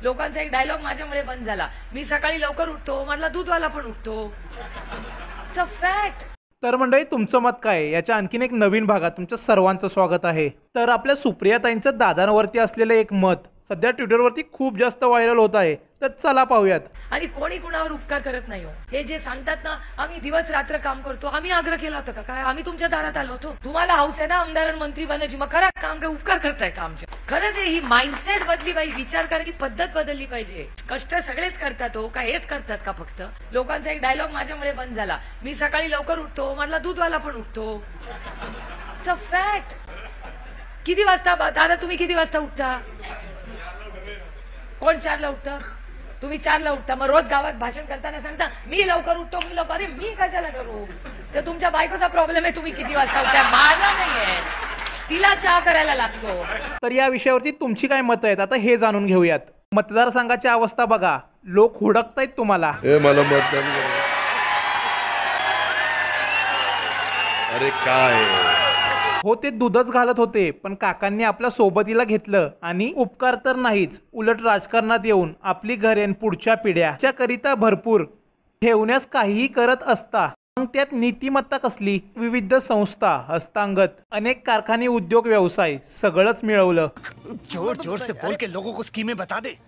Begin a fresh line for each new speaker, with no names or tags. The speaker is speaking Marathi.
लोकांचा एक डायलॉग माझ्यामुळे बंद झाला. मी सकाळी लवकर उठतो, म्हटलं दूधवाला पण उठतो. It's a fact.
तर मंडळी, तुमचं मत काय आहे याच्या आणखीन एक नवीन भागात तुमचं सर्वांचं स्वागत आहे. तर आपल्या सुप्रियाताईंचं दादांवरती असलेलं एक मत सध्या ट्विटरवरती खूप जास्त व्हायरल होत आहे. तर चला पाहूयात.
आणि कोणी कुणावर उपकार करत नाही हो. हे जे सांगतात ना, आम्ही दिवस रात्र काम करतो, आम्ही आग्रह केला होता का काय? आम्ही तुमच्या दारात आलो होतो. तुम्हाला हौस आहे ना आमदार आणि मंत्री बनायची, मग करा काम. काय उपकार करताय का आमचे? खरंच ही माइंडसेट बदली पाहिजे, विचार करायची पद्धत बदलली पाहिजे. कष्ट सगळेच करतात हो, काय हेच करतात का फक्त? लोकांचा एक डायलॉग माझ्यामुळे बंद झाला. मी सकाळी लवकर उठतो, म्हटलं दूधवाला पण उठतो. It's a fact. किती वाजता दादा तुम्ही किती वाजता उठता? कोण 4ला उठतं? तुम्ही 4ला उठता. मग रोज गावात भाषण करताना सांगता मी लवकर उठतो, मी लवकर. अरे मी कशाला करू? तर तुमच्या बायकोचा प्रॉब्लेम आहे, तुम्ही किती वाजता उठता. माझा नाहीये, तिला चहा करायला लागतो.
तर या विषयावरती तुमची काय मतं आहेत आता हे जाणून घेऊयात. मतदारसंघाची अवस्था बघा, लोक हुडकतायत तुम्हाला.
मला मतदान करा. अरे काय
हो, ते दूधच घालत होते, पण काकांनी आपल्या सोबतीला घेतलं आणि उपकार तर नाहीच, उलट राजकारणात येऊन आपली घरे आणि पुढच्या पिढ्याच्या करिता भरपूर ठेवण्यास काहीही करत असता. मग त्यात नीतिमत्ता कसली? विविध संस्था, हस्तांगत, अनेक कारखाने, उद्योग, व्यवसाय सगळंच मिळवलं.
जोर जोर से बोल के लोगों को स्कीमें बता दे.